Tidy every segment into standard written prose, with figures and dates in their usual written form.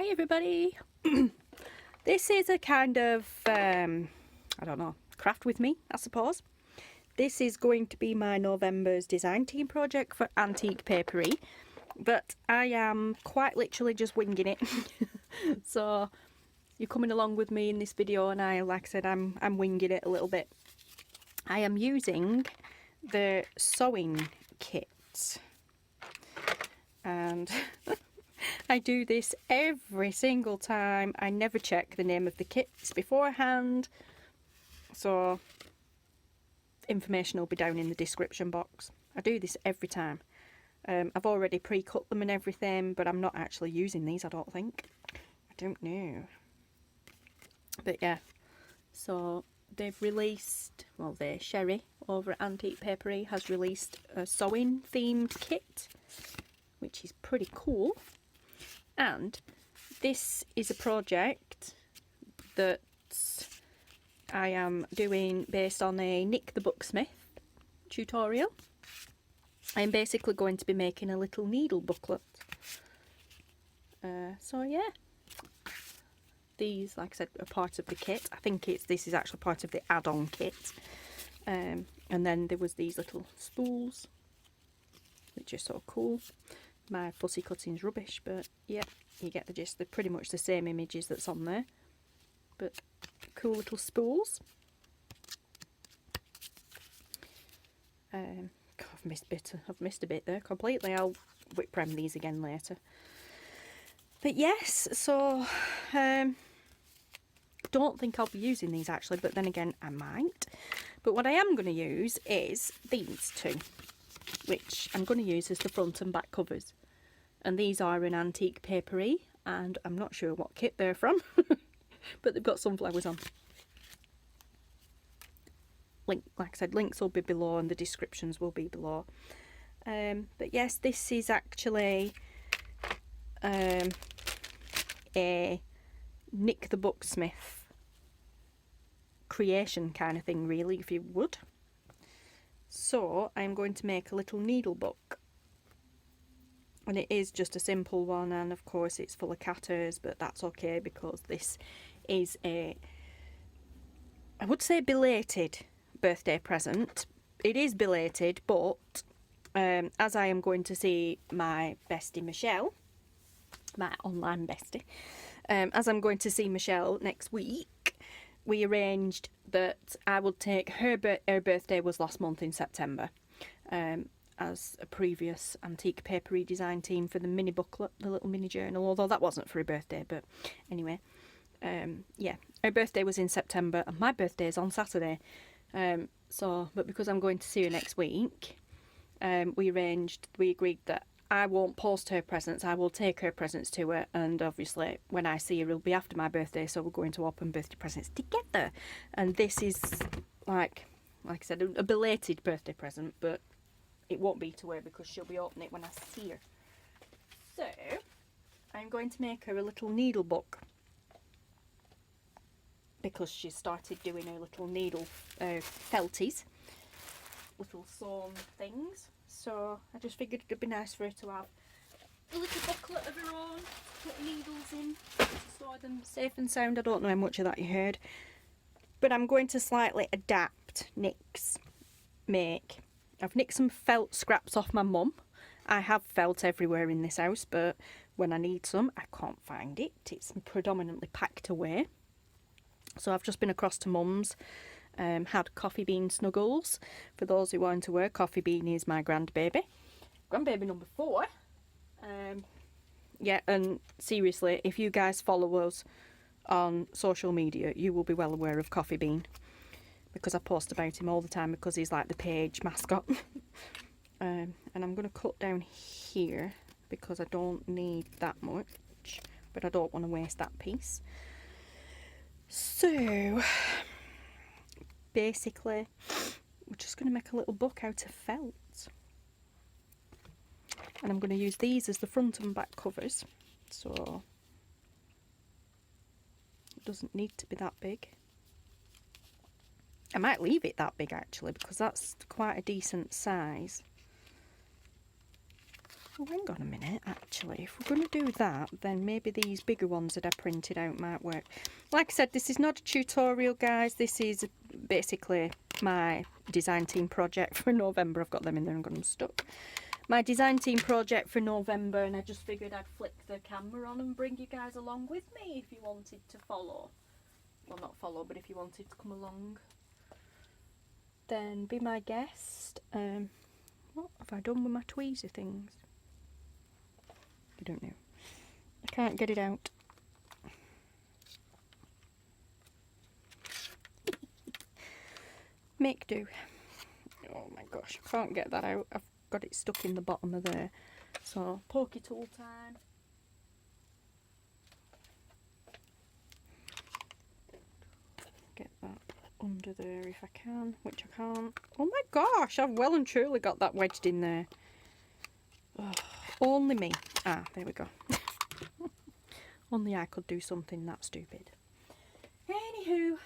Hi everybody! This is a kind of, I don't know, craft with me, I suppose. This is going to be my November's design team project for Antique Paperie, but I am quite literally just winging it. So you're coming along with me in this video, and like I said, I'm winging it a little bit. I am using the sewing kit, and I do this every single time. I never check the name of the kits beforehand, so information will be down in the description box. I do this every time. I've already pre-cut them and everything, but I'm not actually using these, I don't think. I don't know. But yeah, so they've released, well, Sherri over at Antique Paperie has released a sewing themed kit, which is pretty cool. And this is a project that I am doing based on a Nik the Booksmith tutorial. I'm basically going to be making a little needle booklet. So yeah, these, like I said, are part of the kit. I think this is actually part of the add-on kit. And then there was these little spools, which are so cool. My fussy cutting's rubbish, but yeah, you get the gist. They're pretty much the same images that's on there, but cool little spools. God, I've missed a bit there completely. I'll whip prem these again later. But yes, so don't think I'll be using these actually, but then again I might. But what I am going to use is these two, which I'm going to use as the front and back covers. And these are in Antique Paperie, and I'm not sure what kit they're from, but they've got sunflowers on. Like I said, links will be below and the descriptions will be below. But yes, this is actually a Nik the Booksmith creation kind of thing, really, if you would. So I'm going to make a little needle book. And it is just a simple one, and of course it's full of cat ears, but that's okay because this is a, I would say, belated birthday present. It is belated, but as I am going to see my bestie Michelle, my online bestie, as I'm going to see Michelle next week, we arranged that I would take her birthday was last month in September, as a previous Antique Paperie design team for the mini booklet, the little mini journal, although that wasn't for her birthday, but anyway, yeah, her birthday was in September and my birthday is on Saturday, but because I'm going to see her next week, we agreed that I won't post her presents, I will take her presents to her, and obviously when I see her it'll be after my birthday, so we're going to open birthday presents together. And this is like I said, a belated birthday present, but it won't be to her because she'll be opening it when I see her. So I'm going to make her a little needle book because she started doing her little needle felties, little sewn things. So I just figured it'd be nice for her to have a little booklet of her own, put needles in to sew them safe and sound. I don't know how much of that you heard, but I'm going to slightly adapt Nik's make. I've nicked some felt scraps off my mum. I have felt everywhere in this house, but when I need some, I can't find it. It's predominantly packed away. So I've just been across to mum's, had Coffee Bean snuggles. For those who aren't aware, Coffee Bean is my grandbaby. Grandbaby number 4. Yeah, and seriously, if you guys follow us on social media, you will be well aware of Coffee Bean, because I post about him all the time because he's like the page mascot. And I'm going to cut down here because I don't need that much, but I don't want to waste that piece. So basically we're just going to make a little book out of felt, and I'm going to use these as the front and back covers, so it doesn't need to be that big. I might leave it that big actually because that's quite a decent size. Oh, hang on a minute, actually. If we're going to do that, then maybe these bigger ones that I printed out might work. Like I said, this is not a tutorial, guys. This is basically my design team project for November. I've got them in there and got them stuck. My design team project for November, and I just figured I'd flick the camera on and bring you guys along with me if you wanted to follow. Well, not follow, but if you wanted to come along, then be my guest. What have I done with my tweezer things? I don't know. I can't get it out. Make do. Oh my gosh, I can't get that out. I've got it stuck in the bottom of there. So, pokey tool time. Get that under there if I can, which I can't. Oh my gosh, I've well and truly got that wedged in there. Oh, only me. Ah, there we go. Only I could do something that stupid. Anywho,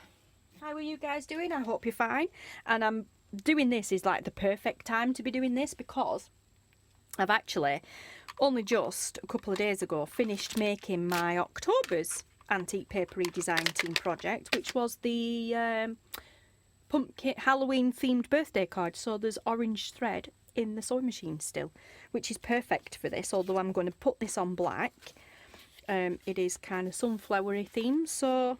how are you guys doing? I hope you're fine. And I'm doing this is like the perfect time to be doing this because I've actually only just a couple of days ago finished making my October's antique papery design team project, which was the pumpkin Halloween themed birthday card. So there's orange thread in the sewing machine still, which is perfect for this, although I'm going to put this on black. It is kind of sunflowery theme, so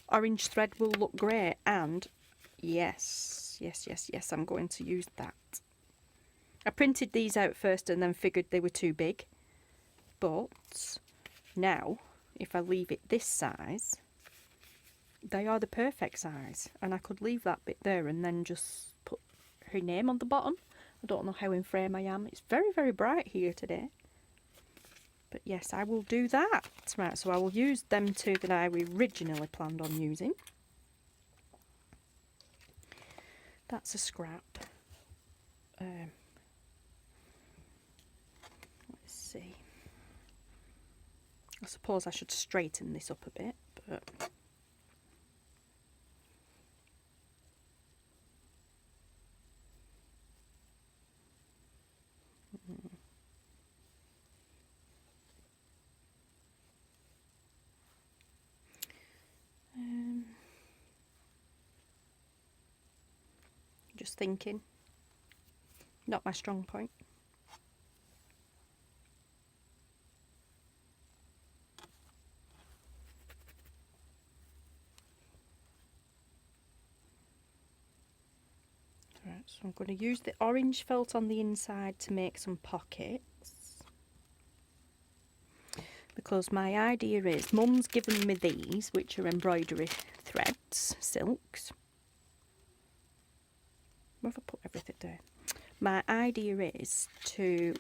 orange thread will look great. And yes, I'm going to use that. I printed these out first and then figured they were too big, but now if I leave it this size, they are the perfect size, and I could leave that bit there and then just put her name on the bottom. I don't know how in frame I am. It's very, very bright here today. But yes, I will do that. Right, so I will use them two that I originally planned on using. That's a scrap. Let's see. I suppose I should straighten this up a bit, but... just thinking. Not my strong point. Right, so I'm going to use the orange felt on the inside to make some pockets. Because my idea is, Mum's given me these, which are embroidery threads, silks. Where have I put everything there? My idea is to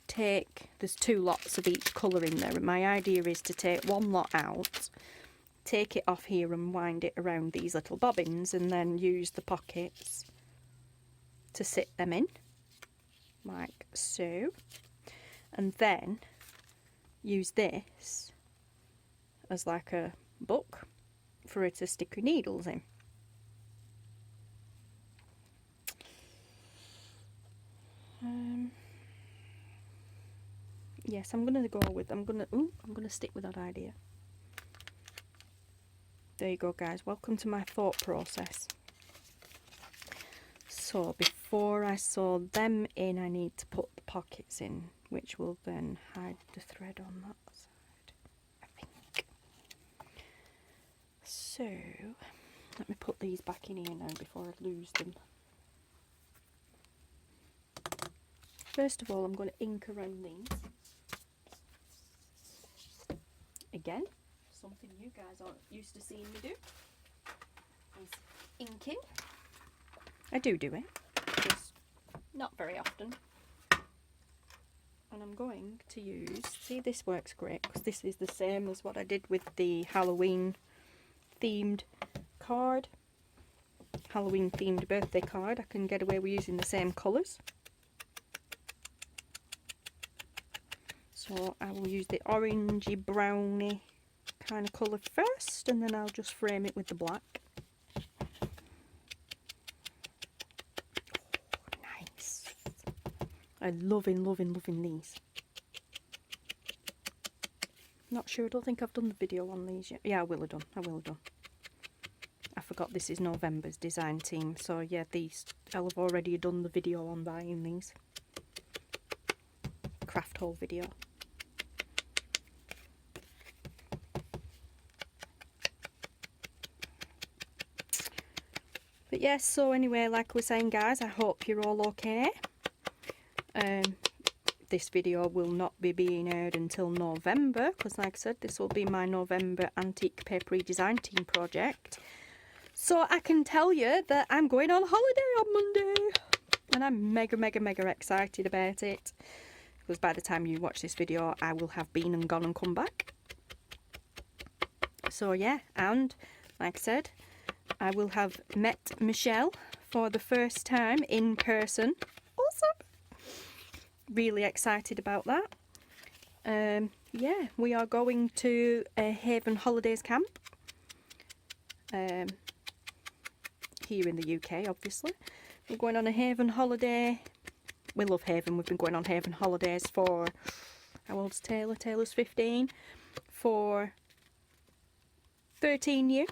take, there's 2 lots of each colour in there, and my idea is to take one lot out, take it off here and wind it around these little bobbins, and then use the pockets to sit them in, like so, and then use this as like a book for her to stick her needles in. Yes, I'm gonna stick with that idea. There you go, guys. Welcome to my thought process. So before I sew them in, I need to put the pockets in, which will then hide the thread on that side, I think. So let me put these back in here now before I lose them. First of all, I'm going to ink around these. Again, something you guys aren't used to seeing me do is inking. I do it, just not very often. And I'm going to use, see, this works great because this is the same as what I did with the Halloween themed card. Halloween themed birthday card. I can get away with using the same colours. So I will use the orangey browny kind of colour first, and then I'll just frame it with the black. Oh, nice. I'm loving these. Not sure, I don't think I've done the video on these yet. Yeah, I will have done. I forgot this is November's design team, so yeah, these, I'll have already done the video on buying these. Craft haul video. But yes, so anyway, like we're saying guys, I hope you're all okay. This video will not be being aired until November, because like I said, this will be my November Antique Paperie design team project. So I can tell you that I'm going on holiday on Monday, and I'm mega excited about it, because by the time you watch this video I will have been and gone and come back. So yeah, and like I said, I will have met Michelle for the first time in person. Awesome! Really excited about that. Yeah, we are going to a Haven Holidays camp. Here in the UK, obviously. We're going on a Haven holiday. We love Haven. We've been going on Haven holidays for, how old's Taylor? Taylor's 15. For 13 years.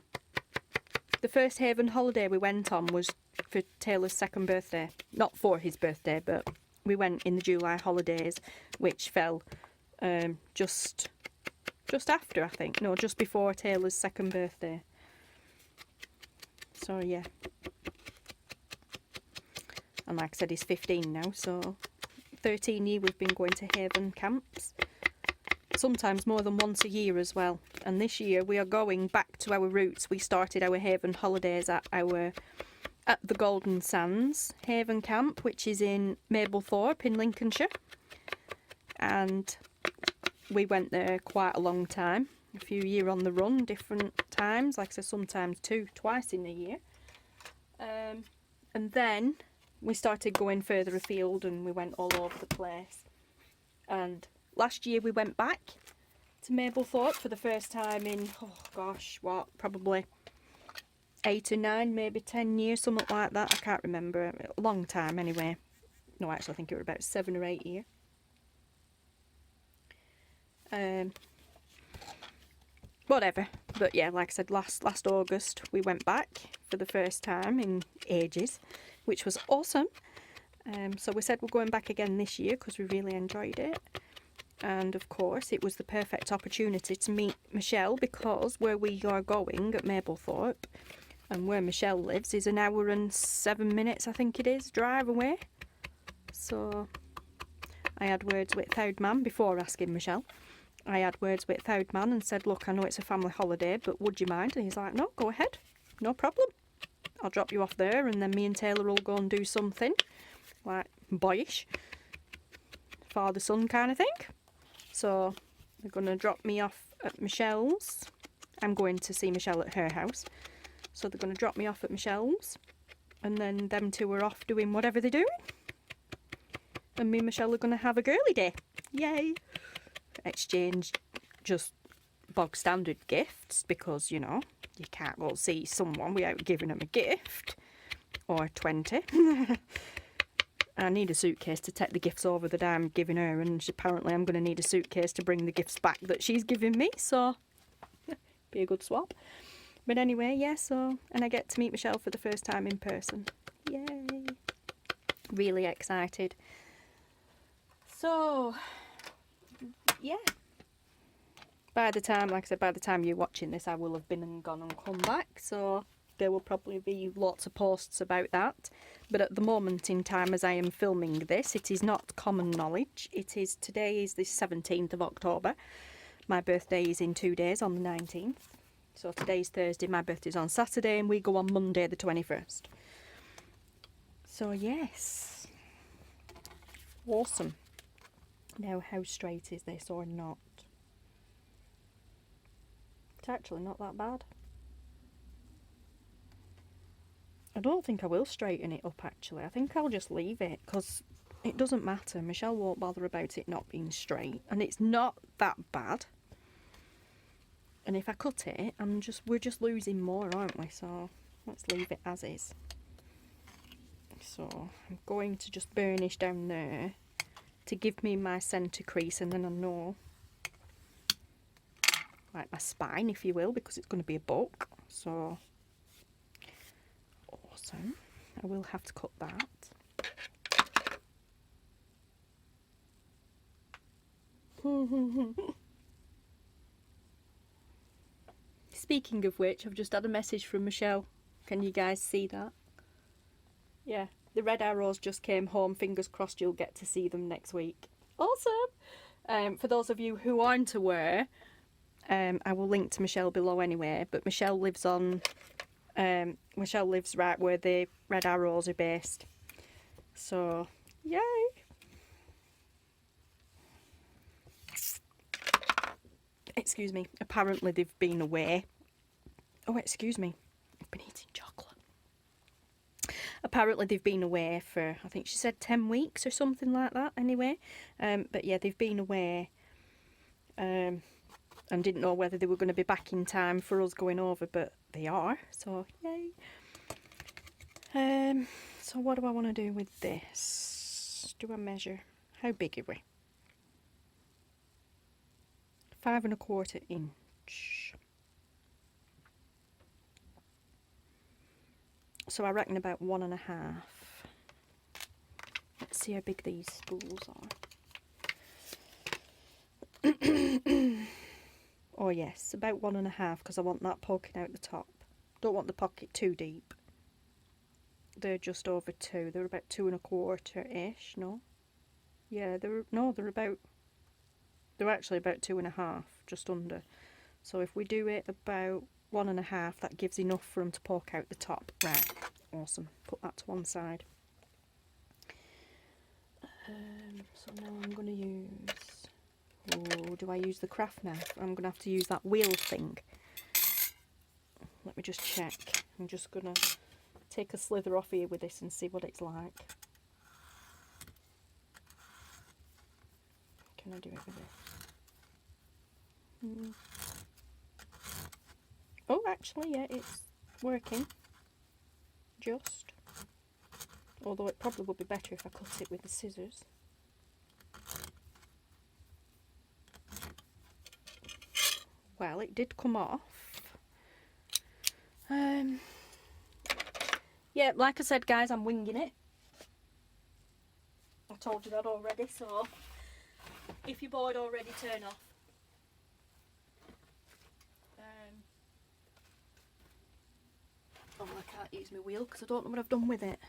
The first Haven holiday we went on was for Taylor's 2nd birthday. Not for his birthday, but we went in the July holidays, which fell just after, I think. No, just before Taylor's 2nd birthday. So yeah. And like I said, he's 15 now, so 13 years we've been going to Haven camps. Sometimes more than once a year as well. And this year we are going back to our roots. We started our Haven holidays at the Golden Sands Haven camp, which is in Mablethorpe in Lincolnshire. And we went there quite a long time. A few years on the run, different times. Like I said, sometimes twice in a year. And then we started going further afield and we went all over the place. And last year we went back to Mablethorpe for the first time in, oh gosh, what, probably 8 or 9, maybe 10 years, something like that. I can't remember. A long time anyway. No, actually I think it was about 7 or 8 years. Whatever. But yeah, like I said, last August we went back for the first time in ages, which was awesome. So we said we're going back again this year because we really enjoyed it. And of course it was the perfect opportunity to meet Michelle, because where we are going at Mablethorpe and where Michelle lives is 1 hour and 7 minutes, I think it is, drive away. So I had words with the old man before asking Michelle. I had words with the old man and said, look, I know it's a family holiday, but would you mind? And he's like, no, go ahead, no problem. I'll drop you off there and then me and Taylor will go and do something like boyish, father-son kind of thing. So they're going to drop me off at Michelle's. I'm going to see Michelle at her house. So they're going to drop me off at Michelle's. And then them two are off doing whatever they're doing. And me and Michelle are going to have a girly day. Yay! Exchange just bog standard gifts, because, you know, you can't go see someone without giving them a gift. Or 20. I need a suitcase to take the gifts over that I'm giving her, and apparently I'm going to need a suitcase to bring the gifts back that she's giving me, so be a good swap. But anyway, yeah, so, and I get to meet Michelle for the first time in person. Yay! Really excited. So, yeah. By the time, like I said, by the time you're watching this, I will have been and gone and come back, so there will probably be lots of posts about that. But at the moment in time, as I am filming this, it is not common knowledge. Today is the 17th of October. My birthday is in 2 days, on the 19th. So today's Thursday, my birthday's on Saturday, and we go on Monday the 21st. So yes. Awesome. Now, how straight is this or not? It's actually not that bad. I don't think I will straighten it up, actually. I think I'll just leave it, because it doesn't matter. Michelle won't bother about it not being straight, and it's not that bad. And if I cut it, we're just losing more, aren't we? So let's leave it as is. So I'm going to just burnish down there to give me my centre crease, and then I know, like my spine if you will, because it's going to be a book. So awesome. I will have to cut that. Speaking of which, I've just had a message from Michelle. Can you guys see that? Yeah, the red arrows just came home. Fingers crossed you'll get to see them next week. Awesome! For those of you who aren't aware, I will link to Michelle below anyway, but Michelle lives right where the red arrows are based. So, yay! Excuse me, apparently they've been away. Oh, excuse me, I've been eating chocolate. Apparently they've been away for, I think she said 10 weeks or something like that anyway. But yeah, they've been away and didn't know whether they were going to be back in time for us going over, but they are, so yay. So what do I want to do with this? Do I measure? How big are we? 5 1/4 inch. So I reckon about 1 1/2. Let's see how big these spools are. Oh yes, about 1 1/2, because I want that poking out the top. Don't want the pocket too deep. They're just over 2. They're about 2 1/4-ish. No, yeah, they're actually about 2 1/2, just under. So if we do it about 1 1/2, that gives enough for them to poke out the top. Right, awesome. Put that to one side. So now I'm going to use... Oh, do I use the craft knife? I'm going to have to use that wheel thing. Let me just check. I'm just going to take a slither off here with this and see what it's like. Can I do it with this? Oh, actually, yeah, it's working. Just. Although it probably would be better if I cut it with the scissors. Well, it did come off. Yeah, like I said, guys, I'm winging it. I told you that already, so if you're bored already, turn off. Oh, I can't use my wheel because I don't know what I've done with it.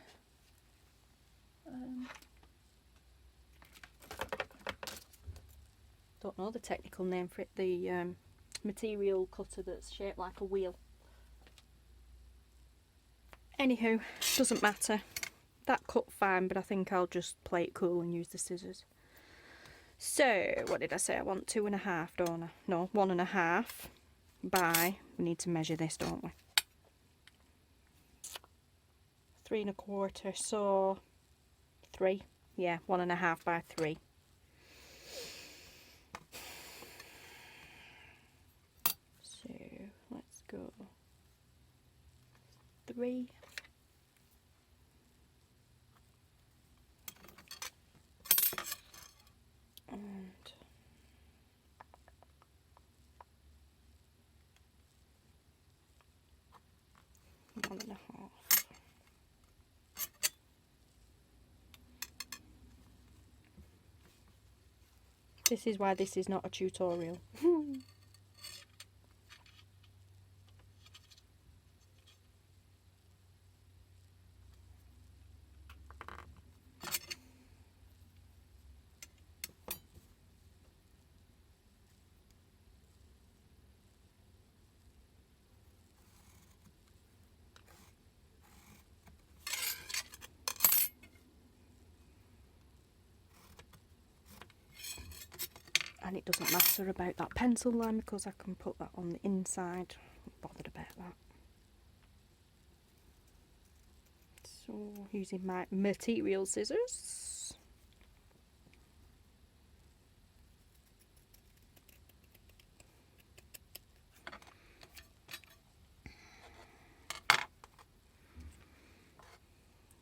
Don't know the technical name for it. The material cutter that's shaped like a wheel. Anywho, doesn't matter. That cut fine, but I think I'll just play it cool and use the scissors. So, what did I say? I want 2 1/2, don't I? No, 1 1/2 by, we need to measure this, don't we? 3 1/4, so 3. Yeah, 1 1/2 by 3. So, let's go 3. And 1 1/2. This is why this is not a tutorial. And it doesn't matter about that pencil line because I can put that on the inside. I'm not bothered about that. So, using my material scissors.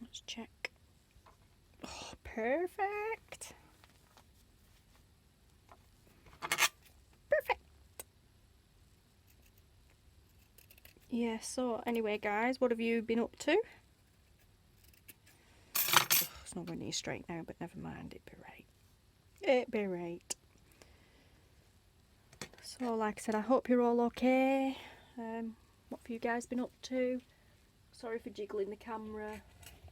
Let's check. Oh, perfect. yeah, so anyway guys, what have you been up to? Oh, it's not going near straight now, but never mind, it'd be right. It'd be right. So like I said, I hope you're all okay. What have you guys been up to? Sorry for jiggling the camera,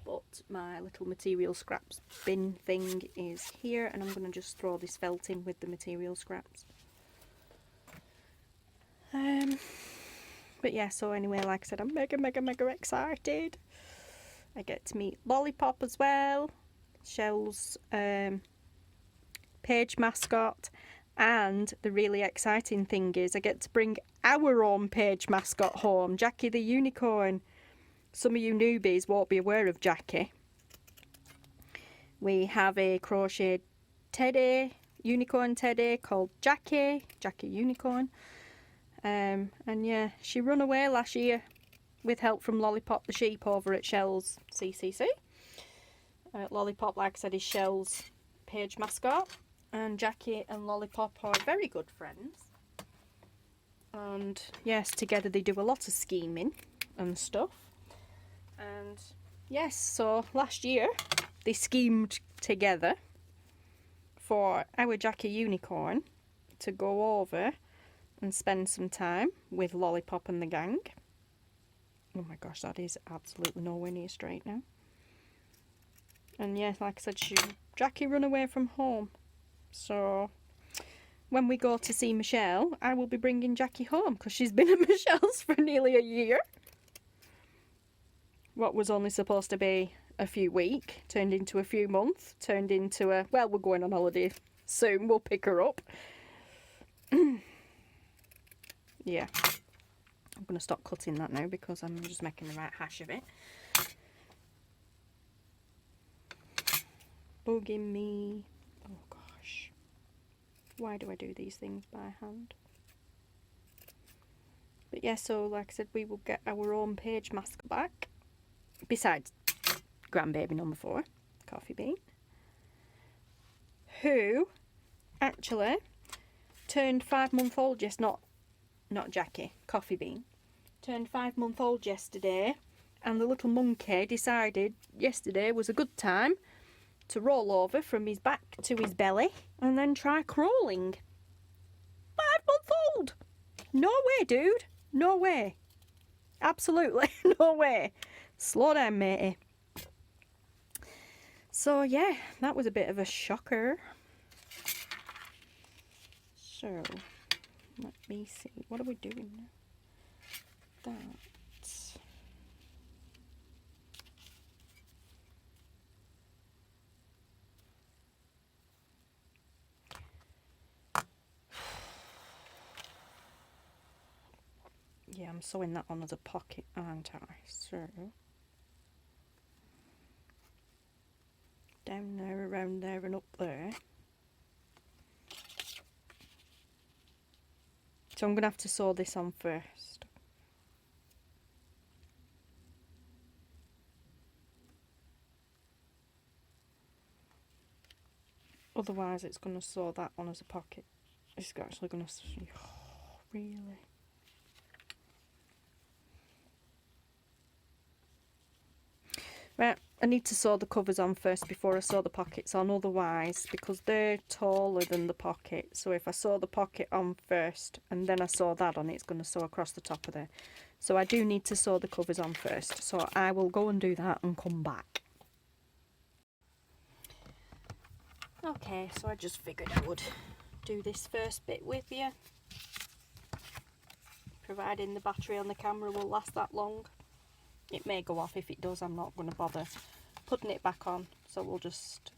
but my little material scraps bin thing is here, and I'm going to just throw this felt in with the material scraps. But yeah, so anyway, like I said, I'm mega excited. I get to meet Lollipop as well, Shell's page mascot, and the really exciting thing is I get to bring our own page mascot home, Jackie the unicorn. Some of you newbies won't be aware of Jackie. We have a crocheted teddy, unicorn teddy called Jackie Unicorn. And yeah, she run away last year with help from Lollipop the sheep over at Shell's CCC. Lollipop, like I said, is Shell's page mascot, and Jackie and Lollipop are very good friends. And yes, together they do a lot of scheming and stuff. And yes, so last year they schemed together for our Jackie Unicorn to go over and spend some time with Lollipop and the gang. Oh my gosh, that is absolutely nowhere near straight now. And yes, like I said, Jackie run away from home. So when we go to see Michelle, I will be bringing Jackie home because she's been at Michelle's for nearly a year. What was only supposed to be a few weeks turned into a few months, turned into a, well, we're going on holiday soon, we'll pick her up. Yeah, I'm going to stop cutting that now because I'm just making the right hash of it. Bugging me. Oh gosh. Why do I do these things by hand? But yeah, so like I said, we will get our own page mask back. Besides grandbaby number 4, Coffee Bean, who actually turned 5-month-old not Jackie, Coffee Bean, turned 5-month-old yesterday, and the little monkey decided yesterday was a good time to roll over from his back to his belly and then try crawling. 5-month-old! No way, dude. No way. Absolutely no way. Slow down, matey. So yeah, that was a bit of a shocker. So, let me see. What are we doing now? That. Yeah, I'm sewing that on as a pocket, aren't I? So, down there, around there, and up there. So I'm going to have to sew this on first. Otherwise it's going to sew that on as a pocket. It's actually going to... Oh, really? Right, I need to sew the covers on first before I sew the pockets on, otherwise, because they're taller than the pocket, so if I sew the pocket on first and then I sew that on, it's going to sew across the top of there. So I do need to sew the covers on first, so I will go and do that and come back. Okay, so I just figured I would do this first bit with you, providing the battery on the camera will last that long. It may go off. If it does, I'm not going to bother putting it back on, so we'll just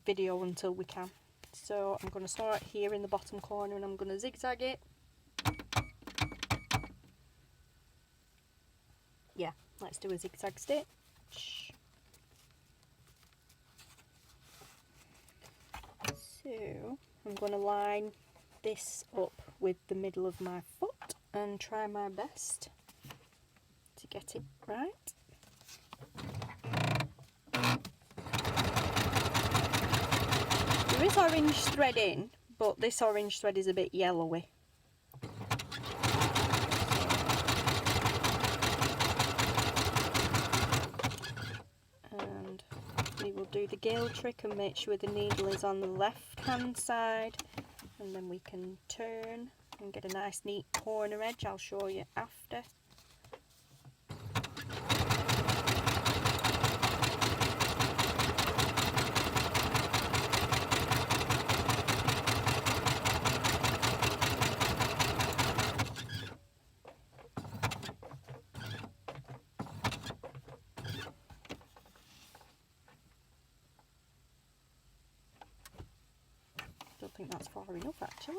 video until we can. So I'm going to start here in the bottom corner and I'm going to zigzag it. Yeah, let's do a zigzag stitch. So I'm going to line this up with the middle of my foot and try my best to get it right. There is orange thread in, but this orange thread is a bit yellowy. we will do the gale trick and make sure the needle is on the left hand side, and then we can turn and get a nice neat corner edge. I'll show you after. Don't think that's far enough actually.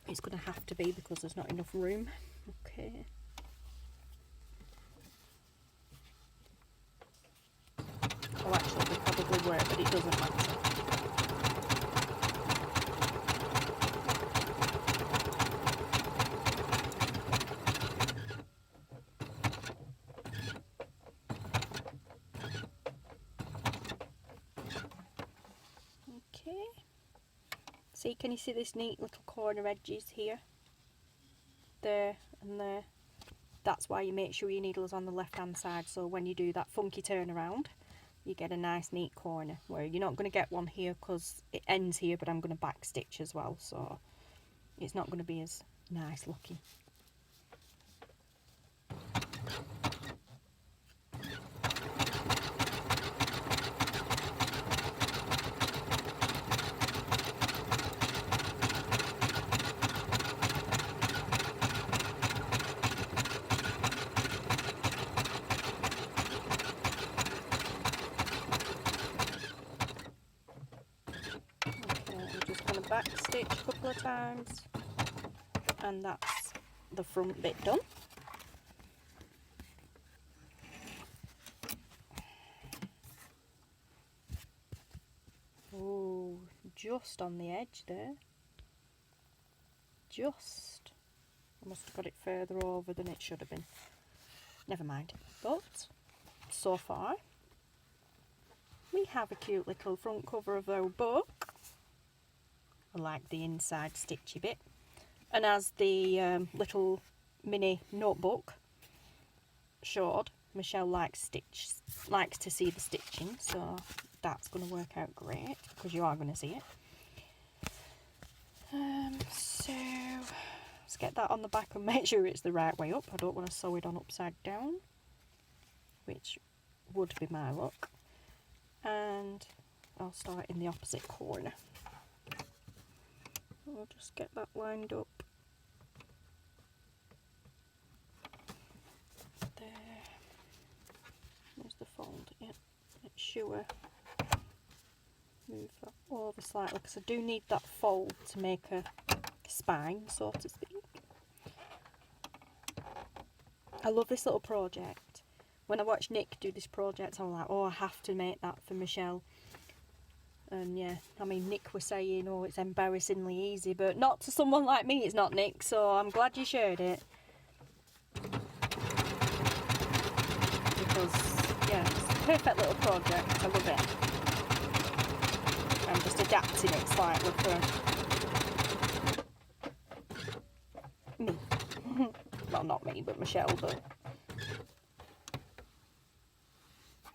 It's going to have to be because there's not enough room. Okay. Oh, actually, they probably were, but it doesn't matter. Okay. See, can you see this neat little corner edges here? There and there. That's why you make sure your needle is on the left hand side, so when you do that funky turnaround you get a nice neat corner, where you're not going to get one here because it ends here, but I'm going to back stitch as well, so it's not going to be as nice looking. Back stitch a couple of times, and that's the front bit done. Oh, just on the edge there. Just. I must have got it further over than it should have been. Never mind. But so far we have a cute little front cover of our book. I like the inside stitchy bit, and as the little mini notebook showed, Michelle likes to see the stitching, so that's going to work out great because you are going to see it. So let's get that on the back and make sure it's the right way up. I don't want to sew it on upside down, which would be my look, and I'll start in the opposite corner. I'll just get that lined up there. There's the fold. Yep, make sure move that over slightly because I do need that fold to make a spine, so to speak. I love this little project. When I watched Nik do this project, I was like, oh, I have to make that for Michelle. And yeah, I mean, Nik was saying, oh, it's embarrassingly easy, but not to someone like me, it's not, Nik, so I'm glad you shared it. Because, yeah, it's a perfect little project, I love it. I'm just adapting it slightly for me. Well, not me, but Michelle, but...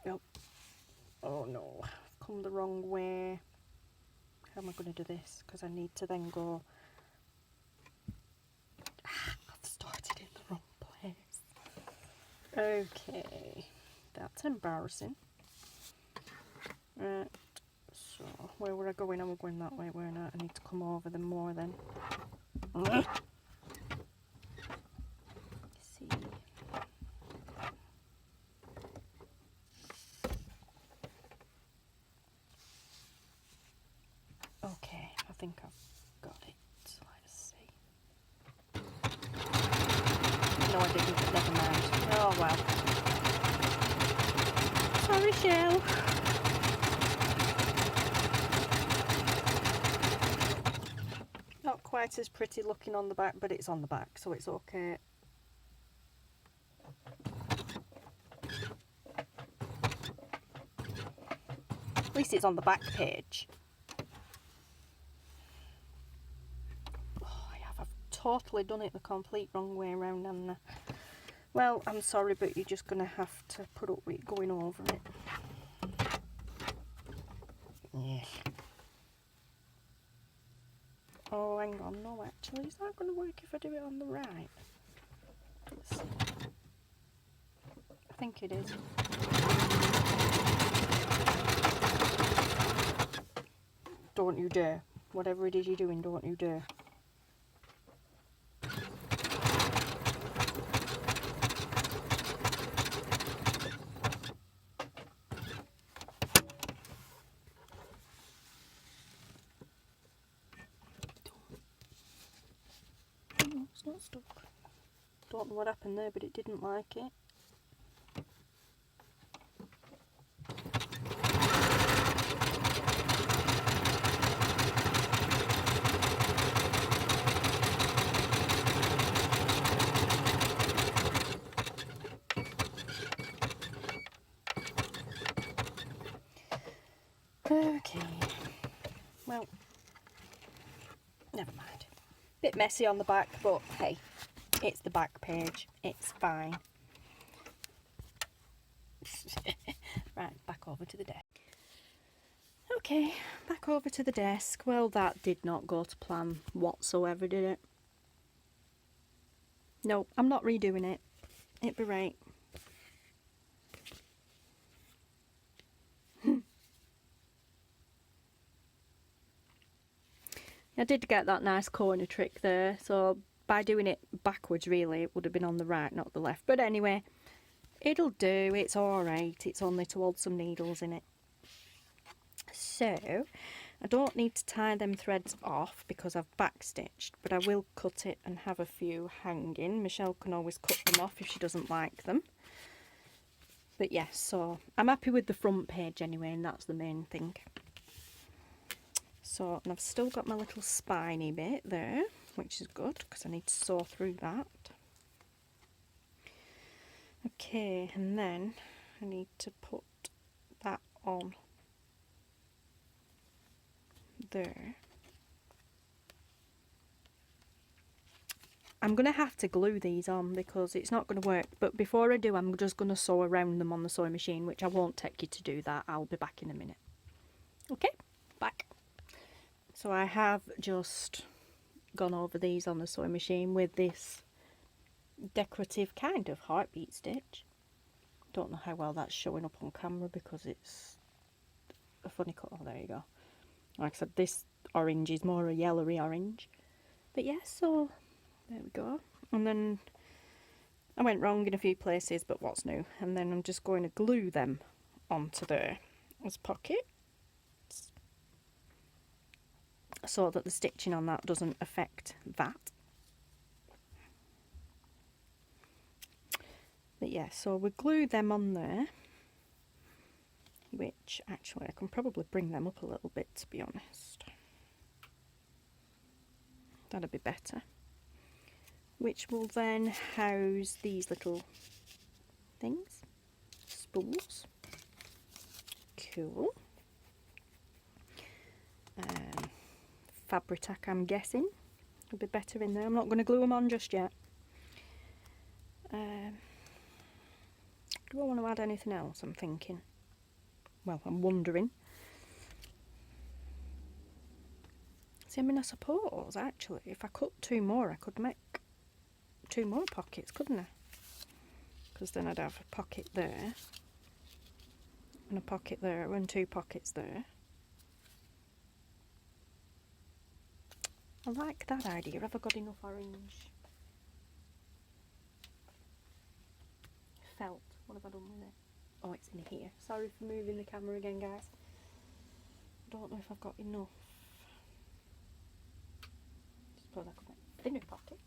Yep. Oh no. Come the wrong way. How am I going to do this? Because I need to then go. I've started in the wrong place. Okay, that's embarrassing. Right, so where were I going? I was going that way, weren't I? I need to come over them more then. See. Okay, I think I've got it. Let's see. No, I didn't, but never mind. Oh well. Sorry, Shell. Not quite as pretty looking on the back, but it's on the back, so it's okay. At least it's on the back page. totally done it the complete wrong way around, haven't I? Well, I'm sorry, but you're just going to have to put up with going over it. Yeah. Oh, hang on, no, actually, is that going to work if I do it on the right? Let's see. I think it is. Don't you dare. Whatever it is you're doing, don't you dare. Oh, it's not stuck. Don't know what happened there, but it didn't like it. Okay, well, never mind. Bit messy on the back, but hey, it's the back page, it's fine. Right, back over to the desk. Okay, back over to the desk. Well, that did not go to plan whatsoever, did it? No, I'm not redoing it. It'd be right. I did get that nice corner trick there, so by doing it backwards really it would have been on the right, not the left. But anyway, it'll do, it's alright, it's only to hold some needles in it. So, I don't need to tie them threads off because I've backstitched, but I will cut it and have a few hanging. Michelle can always cut them off if she doesn't like them. But yes, so I'm happy with the front page anyway, and that's the main thing. So, and I've still got my little spiny bit there, which is good because I need to sew through that. Okay, and then I need to put that on there. I'm going to have to glue these on because it's not going to work, but before I do I'm just going to sew around them on the sewing machine, which I won't take you to do that. I'll be back in a minute. Okay, back. So I have just gone over these on the sewing machine with this decorative kind of heartbeat stitch. Don't know how well that's showing up on camera because it's a funny colour. Oh, there you go. Like I said, this orange is more a yellowy orange. But yeah, so there we go. And then I went wrong in a few places, but what's new? And then I'm just going to glue them onto there as pockets so that the stitching on that doesn't affect that. But yeah, so we glue them on there, which actually I can probably bring them up a little bit, to be honest. That'd be better. Which will then house these little things, spools. Cool. Fabric tack, I'm guessing, will be better in there. I'm not going to glue them on just yet. Do I want to add anything else? I'm thinking. Well, I'm wondering. See, I mean, I suppose, actually, if I cut two more, I could make two more pockets, couldn't I? Because then I'd have a pocket there, and a pocket there, and two pockets there. I like that idea. Have I got enough orange felt? What have I done with it? Oh, it's in here. Sorry for moving the camera again, guys. I don't know if I've got enough. I suppose I could make thinner pockets.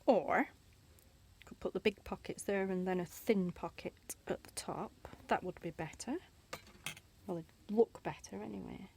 Or could put the big pockets there and then a thin pocket at the top. That would be better. Well, it'd look better anyway.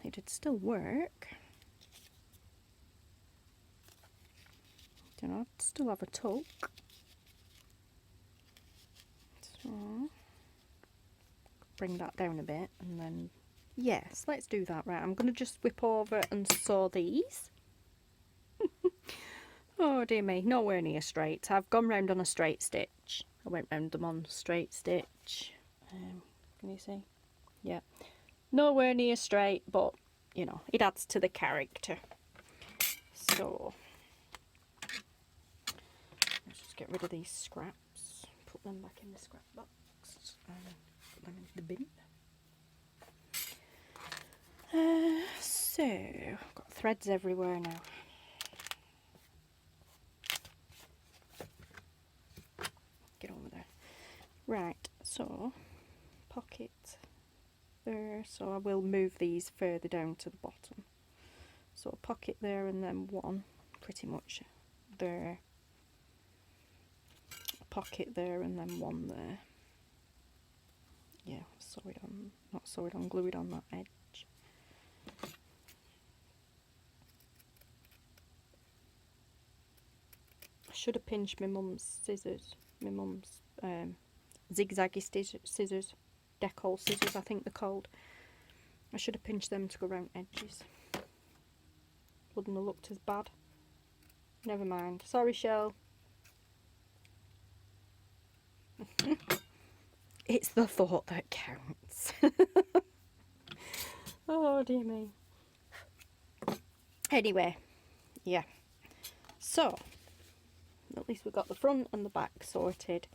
It'd still work. Don't know, I'd still have a tuck. So bring that down a bit and then yes, let's do that. Right, I'm going to just whip over and sew these. Oh dear me, nowhere near straight. I've gone round on a straight stitch. I went round them on straight stitch. Can you see? Yeah. Nowhere near straight, but you know, it adds to the character. So let's just get rid of these scraps, put them back in the scrap box, and put them into the bin. So I've got threads everywhere now. Get over there. Right, so pocket there, so I will move these further down to the bottom. So a pocket there and then one pretty much there. A pocket there and then one there. Yeah, sew it on, not sew it on, glue it on that edge. I should have pinched my mum's scissors, my mum's zigzaggy scissors, decal scissors I think they're called. I should have pinched them to go around edges. Wouldn't have looked as bad. Never mind. Sorry, Shell. It's the thought that counts. Oh dear me. Anyway, yeah. So, at least we've got the front and the back sorted.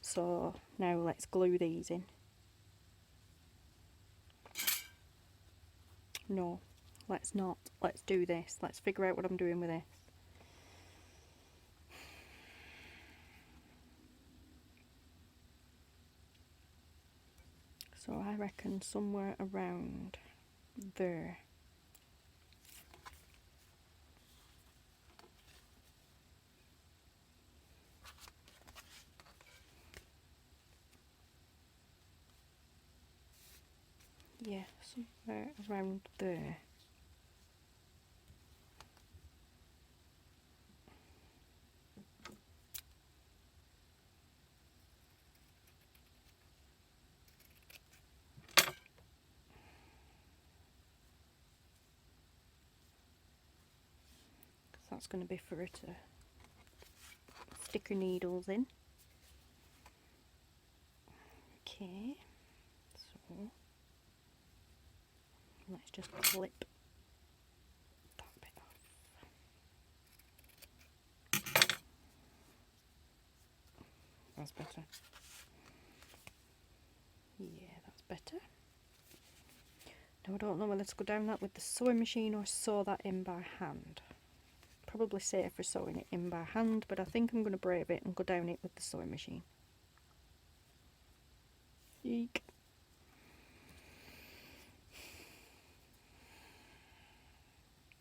So now let's glue these in. No, let's not. Let's do this. Let's figure out what I'm doing with this. So I reckon somewhere around there. Yeah, somewhere around there. That's going to be for her to stick her needles in. Okay, so let's just clip that bit off. That's better. Yeah, that's better. Now I don't know whether to go down that with the sewing machine or sew that in by hand. Probably safer sewing it in by hand, but I think I'm going to brave it and go down it with the sewing machine. Eek.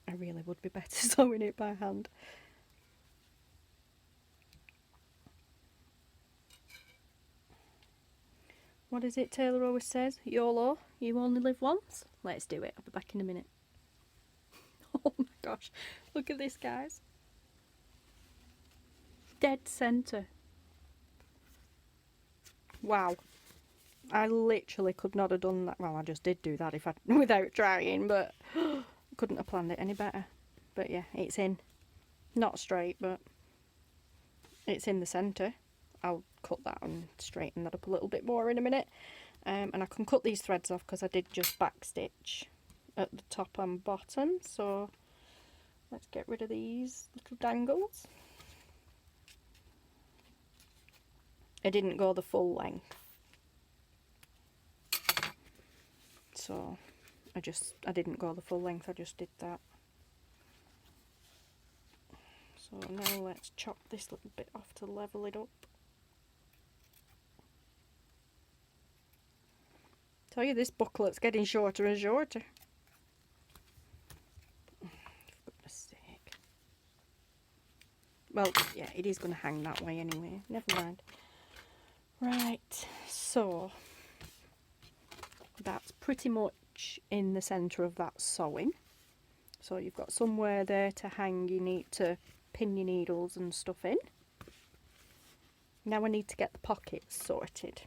I really would be better sewing it by hand. What is it Taylor always says? YOLO, you only live once? Let's do it. I'll be back in a minute. Oh my gosh, look at this, guys. Dead centre. Wow. I literally could not have done that. Well, I just did do that if I without trying, but couldn't have planned it any better. But yeah, it's in. Not straight, but it's in the centre. I'll cut that and straighten that up a little bit more in a minute. And I can cut these threads off because I did just backstitch at the top and bottom. So let's get rid of these little dangles. I didn't go the full length. So I didn't go the full length, I just did that. So now let's chop this little bit off to level it up. Tell you, this booklet's getting shorter and shorter. For goodness sake. Well, yeah, it is going to hang that way anyway. Never mind. Right, so that's pretty much in the centre of that sewing. So you've got somewhere there to hang, you need to pin your needles and stuff in. Now I need to get the pockets sorted.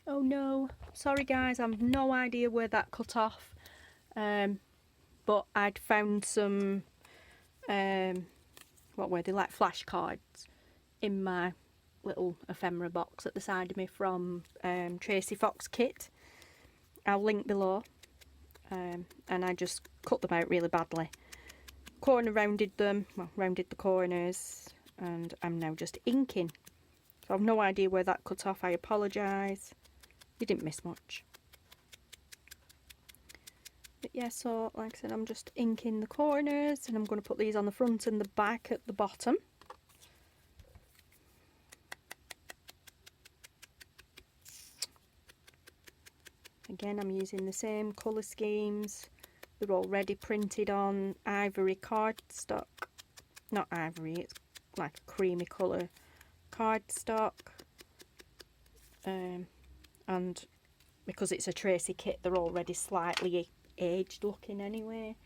Oh no, sorry guys, I've no idea where that cut off, but I'd found some, what were they, like flashcards in my little ephemera box at the side of me from Tracie Fox kit. I'll link below, and I just cut them out really badly. Corner rounded them, well, rounded the corners, and I'm now just inking. So I've no idea where that cut off, I apologise. You didn't miss much. But yeah, so like I said, I'm just inking the corners, and I'm going to put these on the front and the back at the bottom. Again, I'm using the same colour schemes. They're already printed on ivory cardstock. Not ivory, it's like a creamy colour cardstock. And because it's a Tracie kit, they're already slightly aged looking anyway.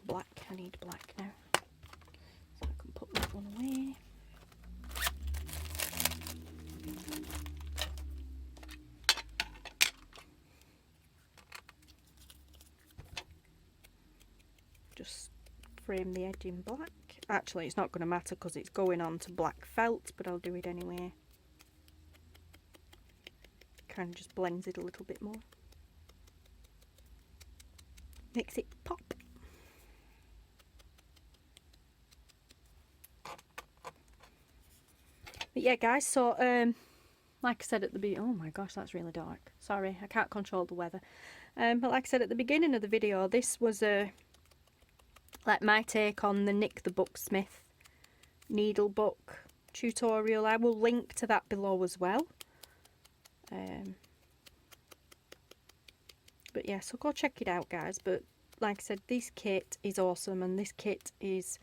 Black, I need black now. So I can put that one away. Just frame the edge in black. Actually, it's not going to matter because it's going on to black felt, but I'll do it anyway. Kind of just blends it a little bit more. Makes it pop. But yeah guys, so like I said at the beginning, oh my gosh, that's really dark. Sorry, I can't control the weather. But like I said at the beginning of the video, this was like my take on the Nik the Booksmith Needlebook tutorial. I will link to that below as well. But yeah, so go check it out guys. But like I said, this kit is awesome, and this kit is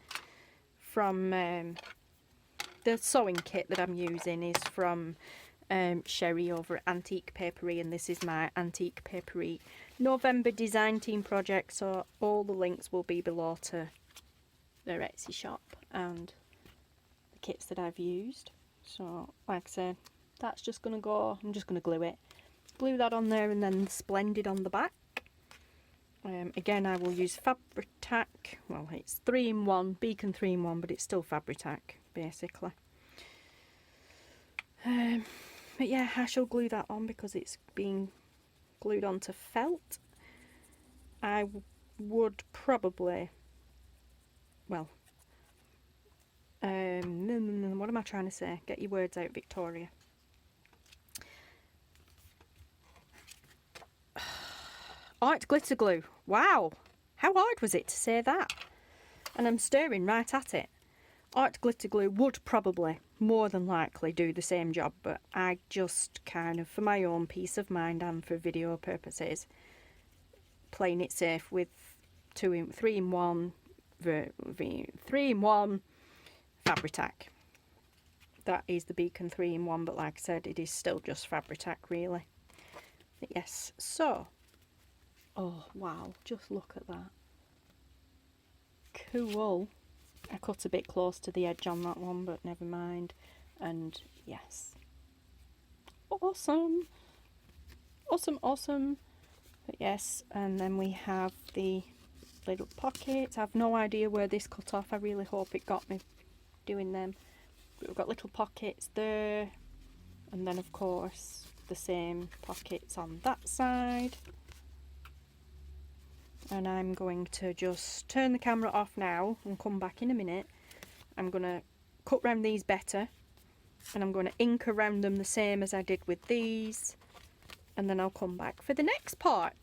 from the sewing kit that I'm using is from Sherri over at Antique Paperie, and this is my Antique Paperie November design team project. So all the links will be below to their Etsy shop and the kits that I've used. So like I said, that's just going to go, I'm just going to glue it. Glue that on there and then Splendid on the back. Again, I will use Fabri-Tac. Well, it's 3-in-1, Beacon 3-in-1, but it's still Fabri-Tac, basically. But yeah, I shall glue that on because it's being glued onto felt. I would probably, well, what am I trying to say? Get your words out, Victoria. Art glitter glue. Wow, how hard was it to say that? And I'm staring right at it. Art glitter glue would probably, more than likely, do the same job, but I just kind of, for my own peace of mind and for video purposes, playing it safe with 3-in-1 Fabri-Tac. That is the Beacon 3-in-1, but like I said, it is still just Fabri-Tac really. But yes, so, oh wow, just look at that. Cool. I cut a bit close to the edge on that one, but never mind. And yes, awesome, awesome, awesome. But yes, and then we have the little pockets. I've no idea where this cut off. I really hope it got me doing them. But we've got little pockets there, and then of course the same pockets on that side. and I'm going to just turn the camera off now and come back in a minute. I'm going to cut round these better, and I'm going to ink around them the same as I did with these, and then I'll come back for the next part.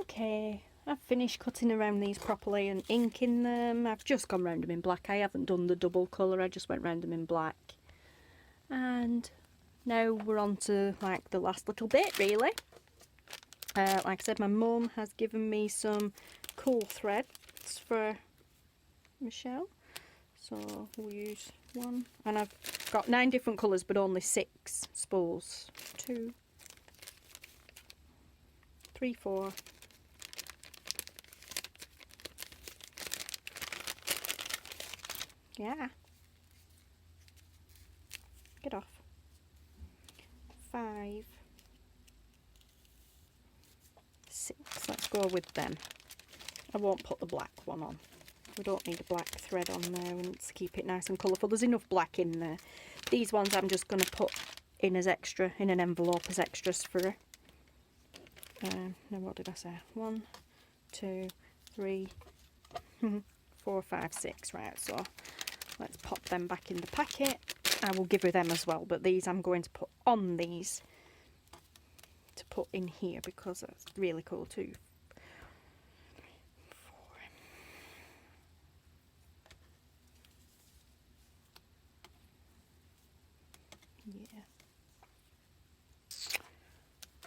Okay, I've finished cutting around these properly and inking them. I've just gone round them in black. I haven't done the double colour, I just went round them in black. And now we're on to like the last little bit, really. Like I said, my mum has given me some cool threads for Michelle. So we'll use one. And I've got 9 different colours, but only 6 spools. 2, 3, 4. Yeah. Get off. 5, 6. Let's go with them. I won't put the black one on. We don't need a black thread on there, and let's keep it nice and colourful. There's enough black in there. These ones I'm just going to put in as extra, in an envelope as extras for her. Now what did I say? 1, 2, 3, 4, 5, 6. Right, so let's pop them back in the packet. I will give her them as well, but these I'm going to put on these to put in here because that's really cool too. 4. Yeah.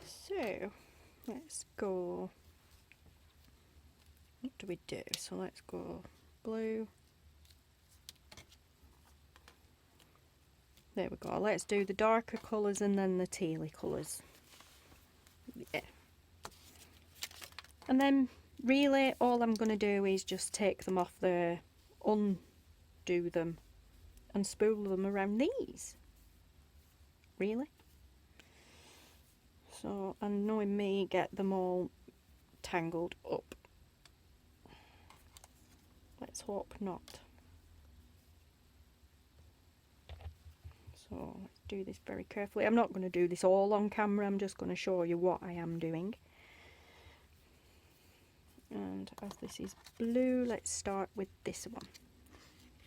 So let's go. What do we do? So let's go blue. There we go. Let's do the darker colours and then the tealy colours. Yeah. And then really all I'm going to do is just take them off there, undo them and spool them around these. Really. So, and knowing me, get them all tangled up. Let's hope not. So let's do this very carefully. I'm not going to do this all on camera, I'm just going to show you what I am doing. And as this is blue, let's start with this one.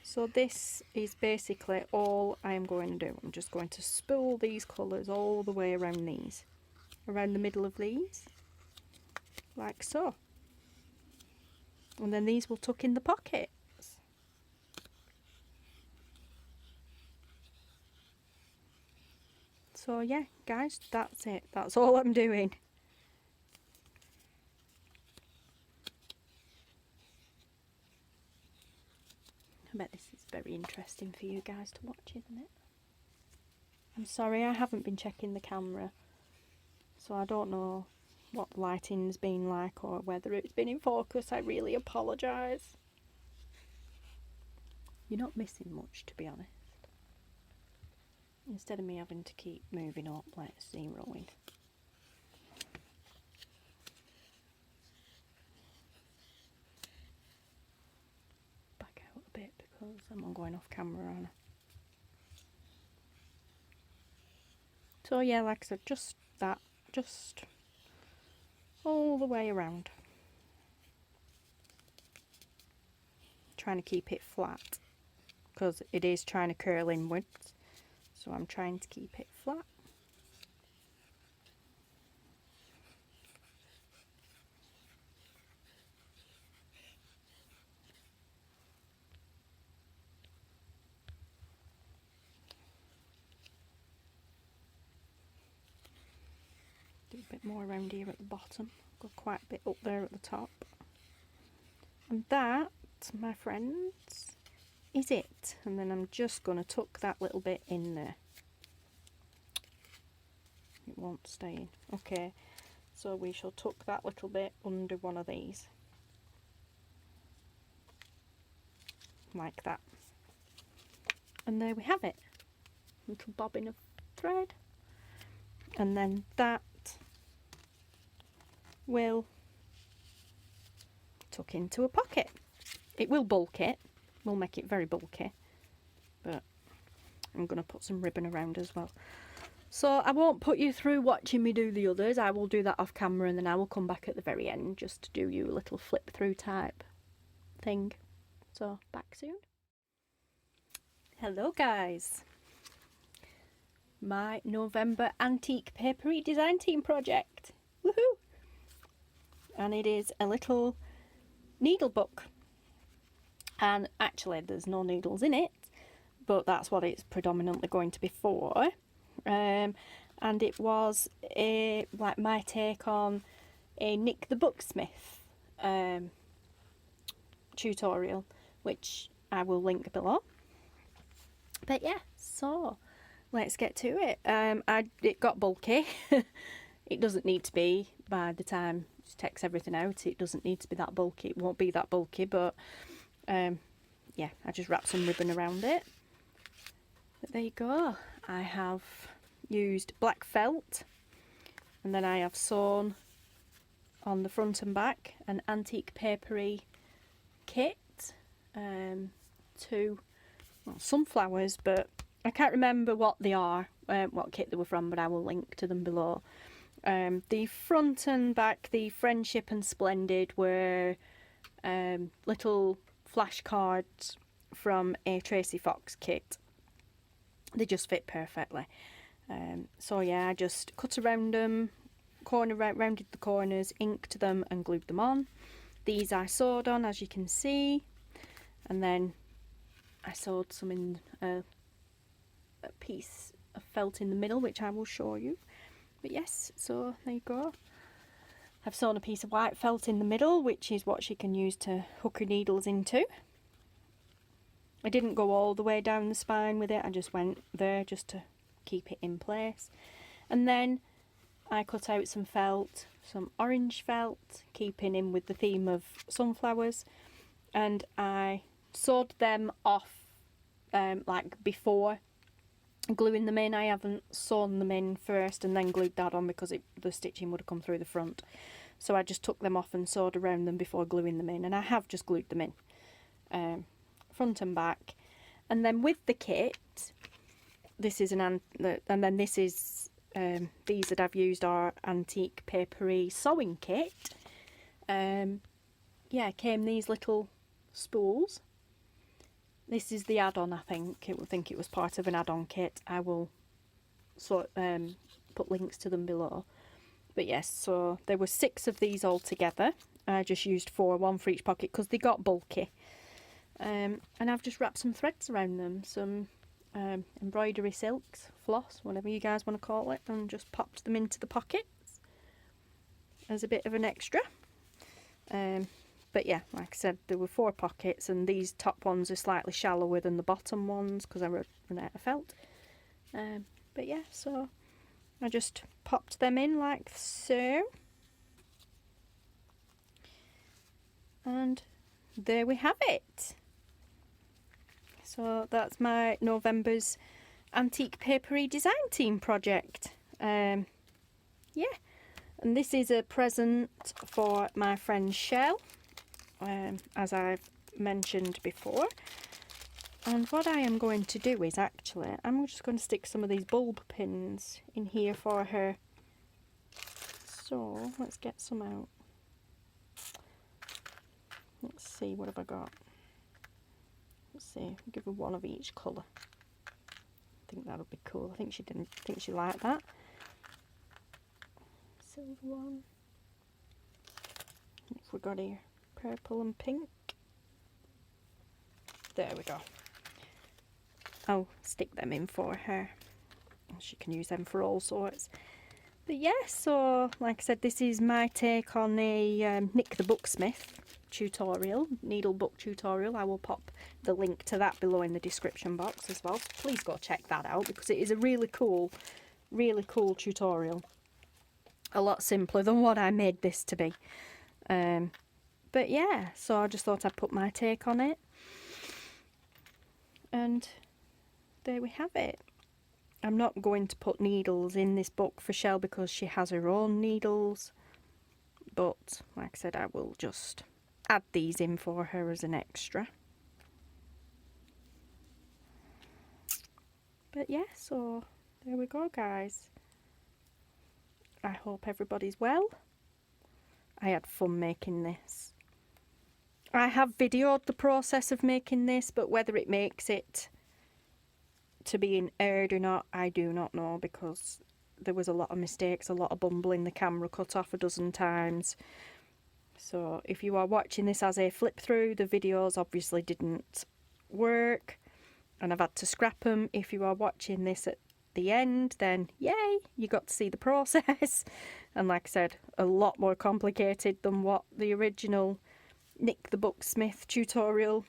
So this is basically all I'm going to do. I'm just going to spool these colours all the way around these. Around the middle of these. Like so. And then these will tuck in the pocket. So yeah, guys, that's it. That's all I'm doing. I bet this is very interesting for you guys to watch, isn't it? I'm sorry, I haven't been checking the camera, so I don't know what the lighting's been like or whether it's been in focus. I really apologise. You're not missing much, to be honest. Instead of me having to keep moving up, let's zeroing. Back out a bit because I'm going off camera, aren't I? So yeah, like I said, just that, just all the way around. Trying to keep it flat because it is trying to curl inwards. So I'm trying to keep it flat. Do a bit more around here at the bottom. Go quite a bit up there at the top. And that, my friends, is it. And then I'm just going to tuck that little bit in there. It won't stay in. Okay, so we shall tuck that little bit under one of these. Like that. And there we have it. Little bobbin of thread. And then that will tuck into a pocket. It will bulk it. We'll make it very bulky. But I'm going to put some ribbon around as well. So I won't put you through watching me do the others. I will do that off camera and then I will come back at the very end just to do you a little flip through type thing. So back soon. Hello guys. My November antique papery design team project. Woohoo! And it is a little needle book. And actually there's no needles in it, but that's what it's predominantly going to be for. And it was like my take on a Nik the Booksmith tutorial, which I will link below. But yeah, so let's get to it. It got bulky. It doesn't need to be by the time it takes everything out. It doesn't need to be that bulky. It won't be that bulky, but yeah, I just wrapped some ribbon around it. But there you go. I have used black felt, and then I have sewn on the front and back an antique papery kit, two sunflowers, but I can't remember what they are, what kit they were from, but I will link to them below. The front and back, the Friendship and Splendid, were little flashcards from a Tracie Fox kit. They just fit perfectly. So yeah, I just cut around them, rounded the corners, inked them and glued them on. These I sewed on, as you can see, and then I sewed some in a piece of felt in the middle, which I will show you. But yes, so there you go. I've sewn a piece of white felt in the middle, which is what she can use to hook her needles into. I didn't go all the way down the spine with it, I just went there just to keep it in place. And then I cut out some felt, some orange felt, keeping in with the theme of sunflowers, and I sewed them off like before gluing them in. I haven't sewn them in first and then glued that on because the stitching would have come through the front. So I just took them off and sewed around them before gluing them in, and I have just glued them in, front and back. And then with the kit, this is and then this is these that I've used are antique papery sewing kit. Yeah, came these little spools. This is the add-on, I think. I think it was part of an add-on kit. I will put links to them below. But yes, so there were 6 of these all together. I just used 4, 1 for each pocket, because they got bulky. And I've just wrapped some threads around them, some embroidery silks, floss, whatever you guys want to call it, and just popped them into the pockets as a bit of an extra. But yeah, like I said, there were 4 pockets, and these top ones are slightly shallower than the bottom ones because I run out of felt. But yeah, so I just popped them in like so. And there we have it. So that's my November's antique papery design team project. Yeah, and this is a present for my friend Sherri, as I've mentioned before. And what I am going to do is actually, I'm just going to stick some of these bulb pins in here for her. So let's get some out. Let's see, what have I got? Let's see, give her one of each colour. I think that would be cool. I think she didn't think she liked that. Silver one. What have we got here? Purple and pink. There we go. I'll stick them in for her. She can use them for all sorts. But yeah, so like I said, this is my take on a Nik the Booksmith tutorial, needle book tutorial. I will pop the link to that below in the description box as well. Please go check that out because it is a really cool tutorial. A lot simpler than what I made this to be. But yeah, so I just thought I'd put my take on it. And there we have it. I'm not going to put needles in this book for Sherri because she has her own needles. But like I said, I will just add these in for her as an extra. But yeah, so there we go, guys. I hope everybody's well. I had fun making this. I have videoed the process of making this, but whether it makes it to being aired or not, I do not know, because there was a lot of mistakes, a lot of bumbling. The camera cut off a dozen times. So if you are watching this as a flip through, the videos obviously didn't work and I've had to scrap them. If you are watching this at the end, then yay, you got to see the process. And like I said, a lot more complicated than what the original Nik the Booksmith tutorial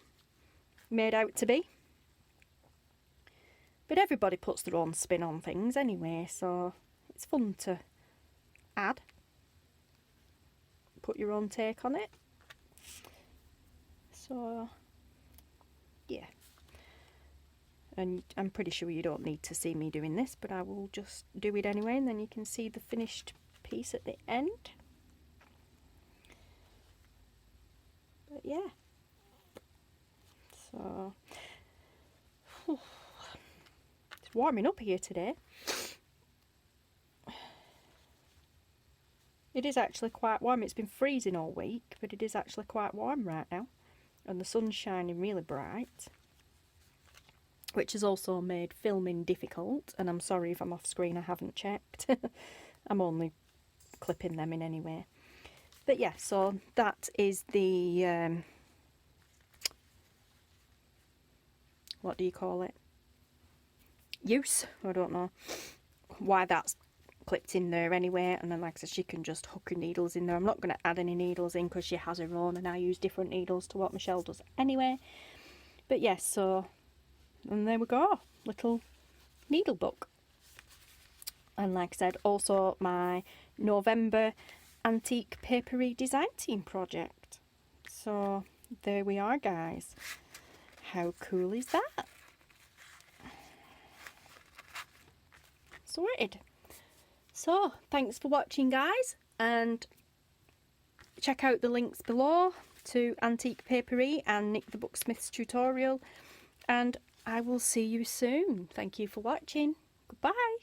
made out to be. But everybody puts their own spin on things anyway, so it's fun to add. Put your own take on it. So, yeah. And I'm pretty sure you don't need to see me doing this, but I will just do it anyway, and then you can see the finished piece at the end. But yeah. So, it's warming up here today. It is actually quite warm. It's been freezing all week, but it is actually quite warm right now. And the sun's shining really bright, which has also made filming difficult. And I'm sorry if I'm off screen, I haven't checked. I'm only clipping them in anyway. But yeah, so that is the, what do you call it? Use? I don't know why that's clipped in there anyway. And then like I said, she can just hook her needles in there. I'm not going to add any needles in because she has her own, and I use different needles to what Michelle does anyway. But yes, so, and there we go, little needle book. And like I said, also my November antique papery design team project. So there we are, guys. How cool is that? Sorted. So thanks for watching, guys, and check out the links below to Antique Paperie and Nik the Booksmith's tutorial, and I will see you soon. Thank you for watching. Goodbye.